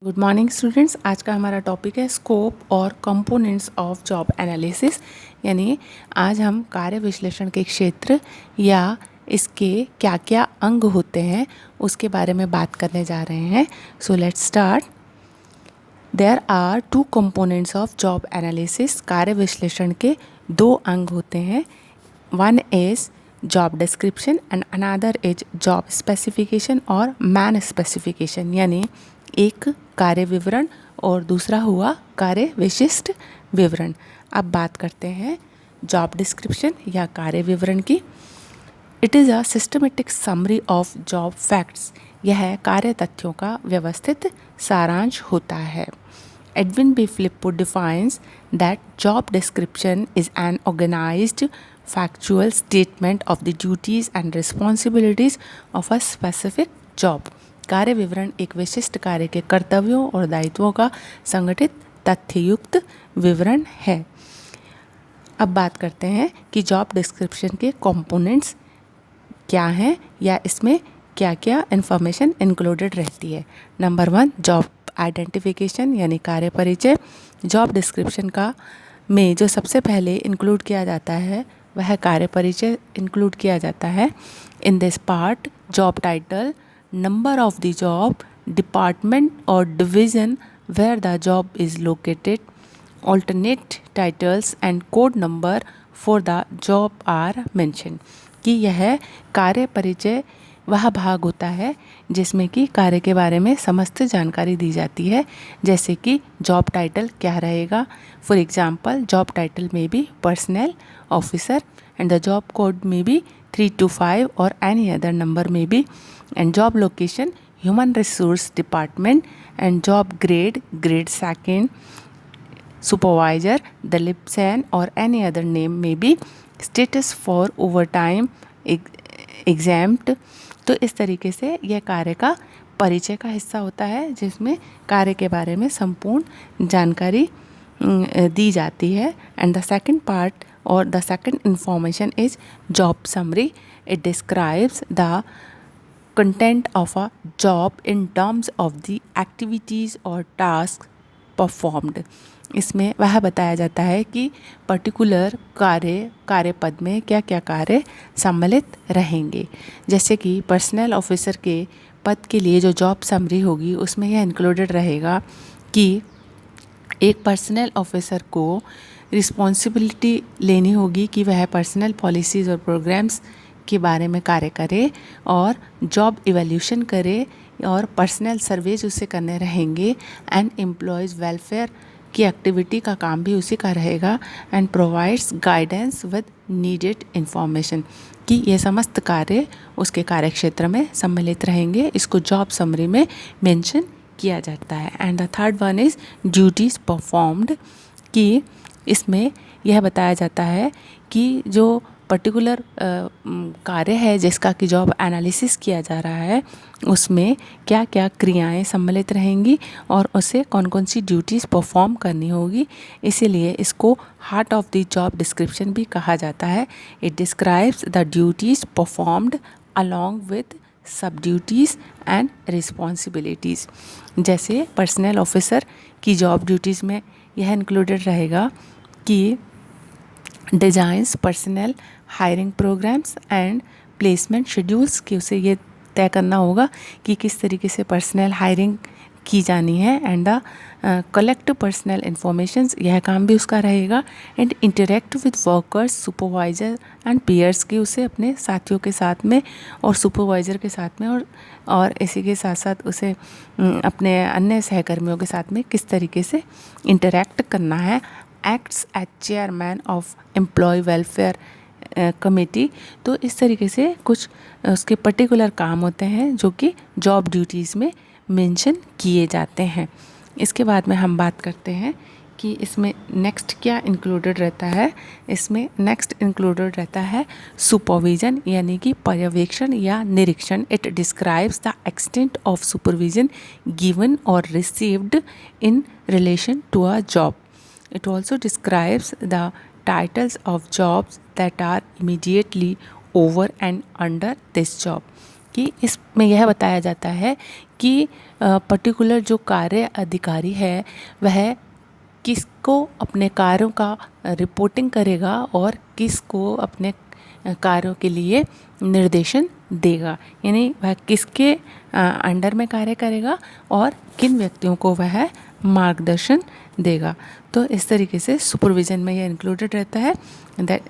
Good morning students. आज का हमारा टॉपिक है स्कोप और कंपोनेंट्स ऑफ जॉब एनालिसिस। यानी आज हम कार्य विश्लेषण के क्षेत्र या इसके क्या क्या अंग होते हैं उसके बारे में बात करने जा रहे हैं। So let's start. There are two components of job analysis. कार्य विश्लेषण के दो अंग होते हैं। One is job description and another is job specification और मैन स्पेसिफिकेशन। यानी एक कार्य विवरण और दूसरा हुआ कार्य विशिष्ट विवरण। अब बात करते हैं जॉब डिस्क्रिप्शन या कार्य विवरण की। It is a systematic summary of job facts. यह कार्य तथ्यों का व्यवस्थित सारांश होता है। Edwin B. Filippo defines that job description is an organized, factual statement of the duties and responsibilities of a specific job. कार्य विवरण एक विशिष्ट कार्य के कर्तव्यों और दायित्वों का संगठित तथ्ययुक्त विवरण है। अब बात करते हैं कि जॉब डिस्क्रिप्शन के कंपोनेंट्स क्या हैं या इसमें क्या क्या इन्फॉर्मेशन इंक्लूडेड रहती है। नंबर 1, जॉब आइडेंटिफिकेशन यानी कार्य परिचय। जॉब डिस्क्रिप्शन का में जो सबसे पहले इंक्लूड किया जाता है वह कार्य परिचय इंक्लूड किया जाता है। In this part job title, number of the job, department और division where the job is located, alternate titles and code number for the job are mentioned। कि यह कार्य परिचय वह भाग होता है जिसमें कि कार्य के बारे में समस्त जानकारी दी जाती है। जैसे कि जॉब टाइटल क्या रहेगा। फॉर एग्जांपल जॉब टाइटल में भी personal officer and the job code में भी 3 to 5 और एनी अदर नंबर में भी। And job location human resource department and job grade second supervisor, the LIBSAN or any other name may be, status for overtime exempt। तो इस तरीके से यह कार्य का परिचय का हिस्सा होता है जिसमें कार्य के बारे में संपूर्ण जानकारी दी जाती है। एंड द सेकंड पार्ट और the second information is job summary. It describes the content of a job in terms of the activities और टास्क परफॉर्म्ड। इसमें वह बताया जाता है कि पर्टिकुलर कार्य पद में क्या क्या कार्य सम्मिलित रहेंगे। जैसे कि पर्सनल ऑफिसर के पद के लिए जो जॉब समरी होगी उसमें यह इंक्लूडेड रहेगा कि एक पर्सनल ऑफिसर को रिस्पॉन्सिबिलिटी लेनी होगी कि वह पर्सनल पॉलिसीज़ और प्रोग्राम्स के बारे में कार्य करे और जॉब इवैल्यूएशन करे और पर्सनल सर्वेज उसे करने रहेंगे। एंड एम्प्लॉयज़ वेलफेयर की एक्टिविटी का काम भी उसी का रहेगा। And provides guidance with needed information कि ये समस्त कार्य उसके कार्य क्षेत्र में सम्मिलित रहेंगे। इसको जॉब समरी में मेंशन किया जाता है। And the third one is duties performed. कि इसमें यह बताया जाता है कि जो पर्टिकुलर कार्य है जिसका कि जॉब एनालिसिस किया जा रहा है उसमें क्या क्या क्रियाएं सम्मिलित रहेंगी और उसे कौन कौन सी ड्यूटीज़ परफॉर्म करनी होगी। इसीलिए इसको heart of the job description भी कहा जाता है। It describes the duties performed along with sub duties and responsibilities. जैसे पर्सनल ऑफिसर की जॉब ड्यूटीज़ में यह इंक्लूडेड रहेगा कि designs personnel hiring programmes and placement schedules कि उसे ये तय करना होगा कि किस तरीके से पर्सनल हायरिंग की जानी है। And the collect personnel informations यह काम भी उसका रहेगा। And interact with workers, supervisor and peers की उसे अपने साथियों के साथ में और सुपरवाइज़र के साथ में और इसी के साथ साथ उसे अपने अन्य सहकर्मियों के साथ में किस तरीके से इंटरेक्ट करना है। Acts as chairman of employee welfare committee. तो इस तरीके से कुछ उसके पर्टिकुलर काम होते हैं जो कि जॉब ड्यूटीज़ में मेंशन किए जाते हैं। इसके बाद में हम बात करते हैं कि इसमें नेक्स्ट क्या इंक्लूडेड रहता है। इसमें नेक्स्ट इंक्लूडेड रहता है सुपरविज़न यानी कि पर्यवेक्षण या निरीक्षण। It describes the extent of supervision given or received in relation to a job. It also describes the titles of jobs that are immediately over and under this job। कि इसमें यह बताया जाता है कि पर्टिकुलर जो कार्य अधिकारी है वह किसको अपने कार्यों का रिपोर्टिंग करेगा और किसको अपने कार्यों के लिए निर्देशन देगा, यानी वह किसके अंडर में कार्य करेगा और किन व्यक्तियों को वह मार्गदर्शन देगा। तो इस तरीके से सुपरविजन में यह इंक्लूडेड रहता है।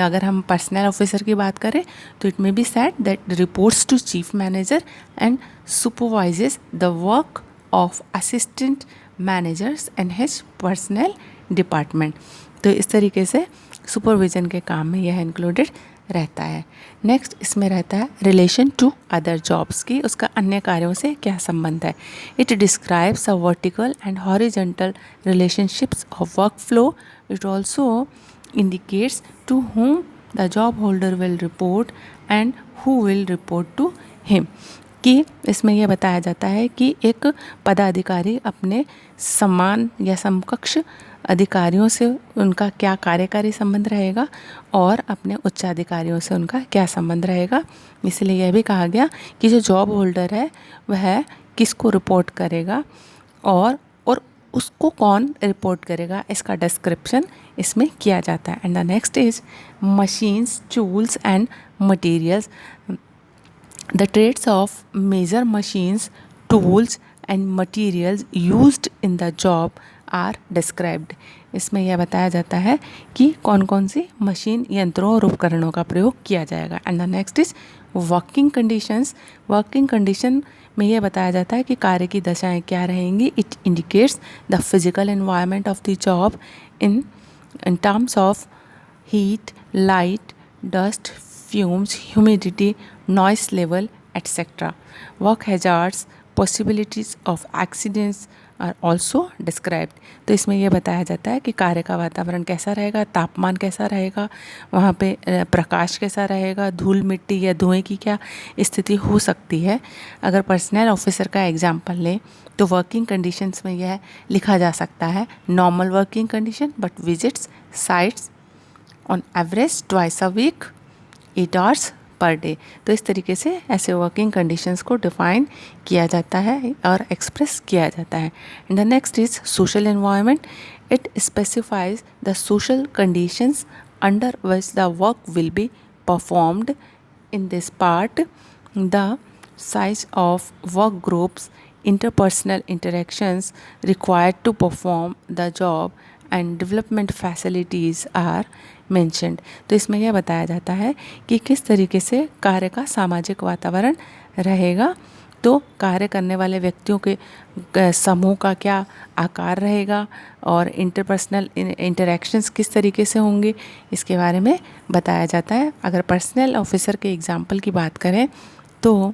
अगर हम पर्सनल ऑफिसर की बात करें तो it may be said that reports to chief manager and supervises the work of assistant managers and his personnel department. तो इस तरीके से सुपरविजन के काम में यह इंक्लूडेड रहता है। नेक्स्ट इसमें रहता है रिलेशन टू अदर जॉब्स की उसका अन्य कार्यों से क्या संबंध है। It describes a vertical and horizontal relationships of work flow. It also indicates to whom the job holder will report and who will report to him. कि इसमें यह बताया जाता है कि एक पदाधिकारी अपने समान या समकक्ष अधिकारियों से उनका क्या कार्यकारी संबंध रहेगा और अपने उच्चाधिकारियों से उनका क्या संबंध रहेगा। इसलिए यह भी कहा गया कि जो जॉब होल्डर है वह किसको रिपोर्ट करेगा और उसको कौन रिपोर्ट करेगा, इसका डिस्क्रिप्शन इसमें किया जाता है। And the next is machines, tools and materials. The traits of major machines, tools and materials used in the job are described. इसमें यह बताया जाता है कि कौन कौन सी मशीन, यंत्रों और उपकरणों का प्रयोग किया जाएगा। And the next is working conditions. Working condition में यह बताया जाता है कि कार्य की दशाएं क्या रहेंगी। It indicates the physical environment of the job in terms of heat, light, dust, fumes, humidity, noise level, etc. Work hazards, possibilities of accidents are also described. तो इसमें यह बताया जाता है कि कार्य का वातावरण कैसा रहेगा, तापमान कैसा रहेगा, वहाँ पे प्रकाश कैसा रहेगा, धूल मिट्टी या धुएं की क्या स्थिति हो सकती है। अगर पर्सनल ऑफिसर का एग्जाम्पल लें तो वर्किंग कंडीशंस में यह लिखा जा सकता है normal working condition but visits sites on average twice a week 8 hours per day. तो इस तरीके से ऐसे वर्किंग कंडीशंस को डिफाइन किया जाता है और एक्सप्रेस किया जाता है। And the next is social environment. It specifies the social conditions under which the work will be performed. In this part the size of work groups, interpersonal interactions required to perform the job and development facilities are mentioned. तो इसमें यह बताया जाता है कि किस तरीके से कार्य का सामाजिक वातावरण रहेगा। तो कार्य करने वाले व्यक्तियों के समूह का क्या आकार रहेगा और इंटरपर्सनल इंटरेक्शंस किस तरीके से होंगे, इसके बारे में बताया जाता है। अगर पर्सनल ऑफिसर के एग्जाम्पल की बात करें तो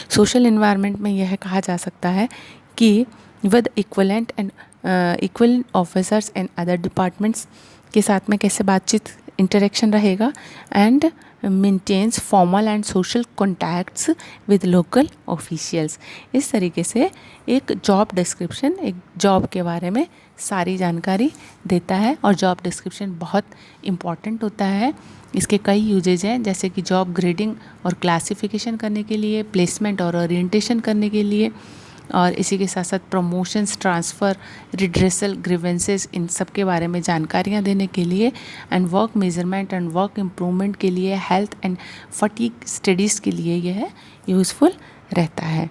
सोशल इन्वायरमेंट में यह कहा जा सकता है कि with equivalent and equal officers and other departments के साथ में कैसे बातचीत इंटरेक्शन रहेगा and maintains formal and social contacts with local officials. इस तरीके से एक जॉब डिस्क्रिप्शन एक जॉब के बारे में सारी जानकारी देता है और जॉब डिस्क्रिप्शन बहुत इम्पॉर्टेंट होता है। इसके कई यूजेज हैं जैसे कि जॉब ग्रेडिंग और क्लासिफिकेशन करने के लिए, प्लेसमेंट और ओरिएंटेशन करने के लिए, और इसी के साथ साथ प्रमोशंस, ट्रांसफ़र, रिड्रेसल, ग्रीवेंसेस, इन सब के बारे में जानकारियाँ देने के लिए, and work measurement and work improvement के लिए, हेल्थ एंड फटीग स्टडीज़ के लिए यह यूज़फुल रहता है।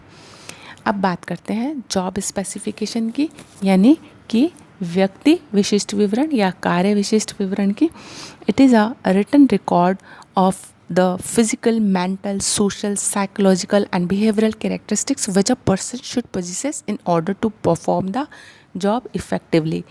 अब बात करते हैं जॉब स्पेसिफिकेशन की, यानी कि व्यक्ति विशिष्ट विवरण या कार्य विशिष्ट विवरण की। It is a written record of the physical, mental, social, psychological and behavioral characteristics which a person should possess in order to perform the job effectively।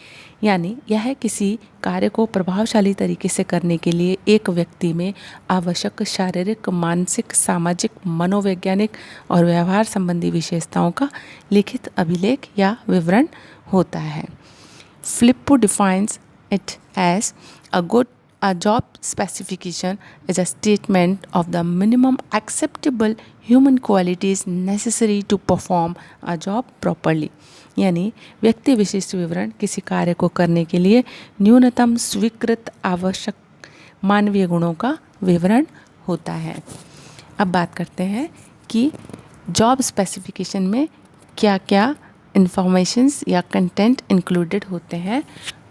यानी यह किसी कार्य को प्रभावशाली तरीके से करने के लिए एक व्यक्ति में आवश्यक शारीरिक, मानसिक, सामाजिक, मनोवैज्ञानिक और व्यवहार संबंधी विशेषताओं का लिखित अभिलेख या विवरण होता है। Flippo defines it as a job specification is a statement of the minimum acceptable human qualities necessary to perform a job properly। यानी व्यक्ति विशिष्ट विवरण किसी कार्य को करने के लिए न्यूनतम स्वीकृत आवश्यक मानवीय गुणों का विवरण होता है। अब बात करते हैं कि जॉब स्पेसिफिकेशन में क्या क्या इंफॉर्मेशंस या कंटेंट इंक्लूडेड होते हैं।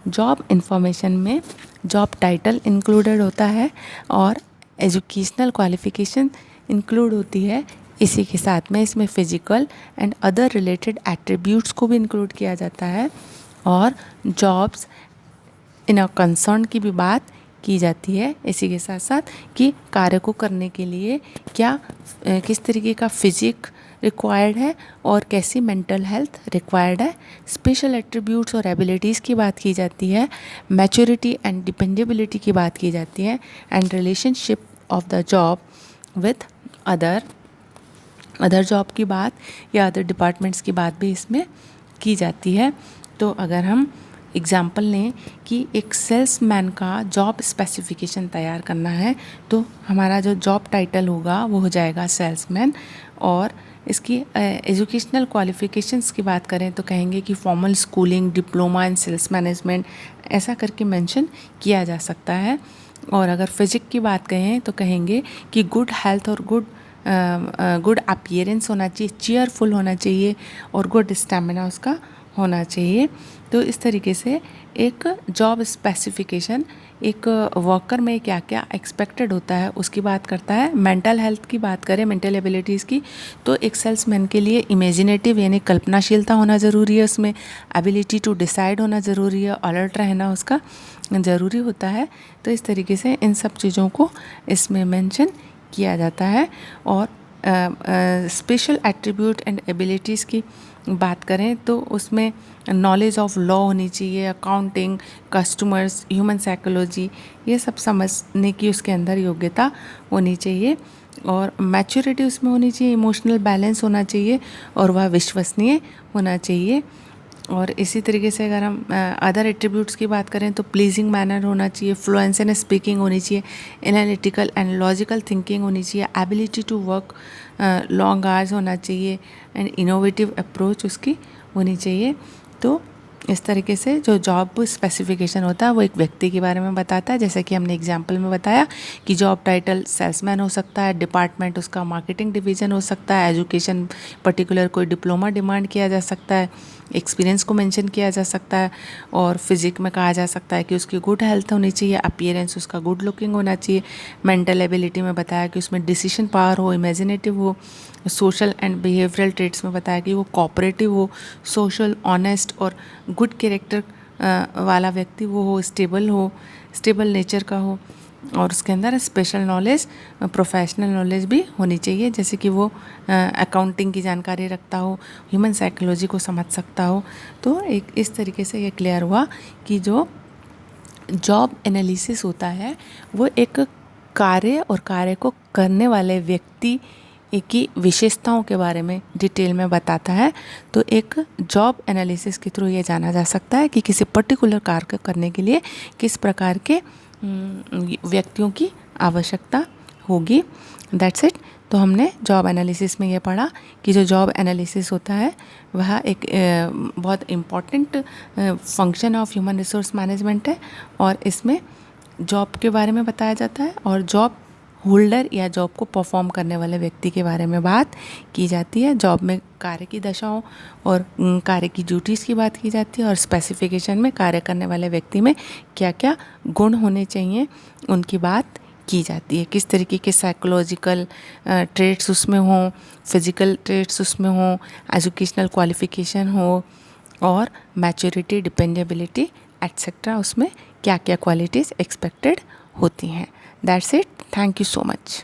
जॉब इंफॉर्मेशन में जॉब टाइटल इंक्लूडेड होता है और एजुकेशनल क्वालिफ़िकेशन इंक्लूड होती है। इसी के साथ में इसमें physical and other related attributes को भी इंक्लूड किया जाता है और जॉब्स इन अ कंसर्न की भी बात की जाती है। इसी के साथ साथ कि कार्य को करने के लिए क्या किस तरीके का फिजिक रिक्वायर्ड है और कैसी मेंटल हेल्थ रिक्वायर्ड है। स्पेशल एट्रीब्यूट्स और एबिलिटीज़ की बात की जाती है। मैच्योरिटी एंड डिपेंडेबिलिटी की बात की जाती है and relationship of the job with other job की बात या अदर डिपार्टमेंट्स की बात भी इसमें की जाती है। तो अगर हम एग्ज़ाम्पल लें कि एक सेल्समैन का जॉब स्पेसिफिकेशन तैयार करना है तो हमारा जो जॉब टाइटल होगा वो हो जाएगा सेल्समैन। और इसकी एजुकेशनल क्वालिफ़िकेशंस की बात करें तो कहेंगे कि formal schooling, diploma in sales management, ऐसा करके मेंशन किया जा सकता है। और अगर फिजिक की बात कहें तो कहेंगे कि गुड हेल्थ और गुड अपीयरेंस होना चाहिए, चीयरफुल होना चाहिए और गुड स्टेमिना उसका होना चाहिए। तो इस तरीके से एक जॉब स्पेसिफिकेशन एक वर्कर में क्या क्या एक्सपेक्टेड होता है उसकी बात करता है। मेंटल हेल्थ की बात करें, मेंटल एबिलिटीज़ की, तो एक सेल्समैन के लिए इमेजिनेटिव यानी कल्पनाशीलता होना ज़रूरी है, उसमें एबिलिटी टू डिसाइड होना ज़रूरी है, अलर्ट रहना उसका ज़रूरी होता है। तो इस तरीके से इन सब चीज़ों को इसमें मेंशन किया जाता है। और स्पेशल एट्रीब्यूट एंड एबिलिटीज़ की बात करें तो उसमें नॉलेज ऑफ लॉ होनी चाहिए, अकाउंटिंग, कस्टमर्स, ह्यूमन साइकोलॉजी, ये सब समझने की उसके अंदर योग्यता होनी चाहिए। और मैच्योरिटी उसमें होनी चाहिए, इमोशनल बैलेंस होना चाहिए और वह विश्वसनीय होना चाहिए। और इसी तरीके से अगर हम अदर एट्रीब्यूट्स की बात करें तो प्लीजिंग मैनर होना चाहिए, फ्लुएंसी इन स्पीकिंग होनी चाहिए, एनालिटिकल एंड लॉजिकल थिंकिंग होनी चाहिए, ability to work long hours होना चाहिए एंड इनोवेटिव अप्रोच उसकी होनी चाहिए। तो इस तरीके से जो जॉब स्पेसिफिकेशन होता है वो एक व्यक्ति के बारे में बताता है, जैसे कि हमने एग्जांपल में बताया कि जॉब टाइटल सेल्समैन हो सकता है, डिपार्टमेंट उसका मार्केटिंग डिवीज़न हो सकता है, एजुकेशन पर्टिकुलर कोई डिप्लोमा डिमांड किया जा सकता है, एक्सपीरियंस को मेंशन किया जा सकता है। और फिजिक में कहा जा सकता है कि उसकी गुड हेल्थ होनी चाहिए, अपीयरेंस उसका गुड लुकिंग होना चाहिए। मेंटल एबिलिटी में बताया कि उसमें डिसीजन पावर हो, इमेजिनेटिव हो। सोशल एंड बिहेवियरल ट्रेट्स में बताया कि वो कोऑपरेटिव हो, सोशल, ऑनेस्ट और गुड कैरेक्टर वाला व्यक्ति वो हो, स्टेबल नेचर का हो। और उसके अंदर स्पेशल नॉलेज, प्रोफेशनल नॉलेज भी होनी चाहिए, जैसे कि वो अकाउंटिंग की जानकारी रखता हो, ह्यूमन साइकोलॉजी को समझ सकता हो। तो एक इस तरीके से ये क्लियर हुआ कि जो जॉब एनालिसिस होता है वो एक कार्य और कार्य को करने वाले व्यक्ति की विशेषताओं के बारे में डिटेल में बताता है। तो एक जॉब एनालिसिस के थ्रू ये जाना जा सकता है कि किसी पर्टिकुलर कार्य करने के लिए किस प्रकार के व्यक्तियों की आवश्यकता होगी। That's it. तो हमने जॉब एनालिसिस में ये पढ़ा कि जो जॉब एनालिसिस होता है वह एक बहुत important function of human resource management है और इसमें जॉब के बारे में बताया जाता है और जॉब होल्डर या जॉब को परफॉर्म करने वाले व्यक्ति के बारे में बात की जाती है। जॉब में कार्य की दशाओं और कार्य की ड्यूटीज़ की बात की जाती है और स्पेसिफिकेशन में कार्य करने वाले व्यक्ति में क्या क्या गुण होने चाहिए उनकी बात की जाती है। किस तरीके के साइकोलॉजिकल ट्रेट्स उसमें हों, फिजिकल ट्रेट्स उसमें हों, एजुकेशनल क्वालिफिकेशन हो और मैच्योरिटी, डिपेंडेबिलिटी एट्सेट्रा उसमें क्या क्या क्वालिटीज़ एक्सपेक्टेड होती हैं। That's it. Thank you so much.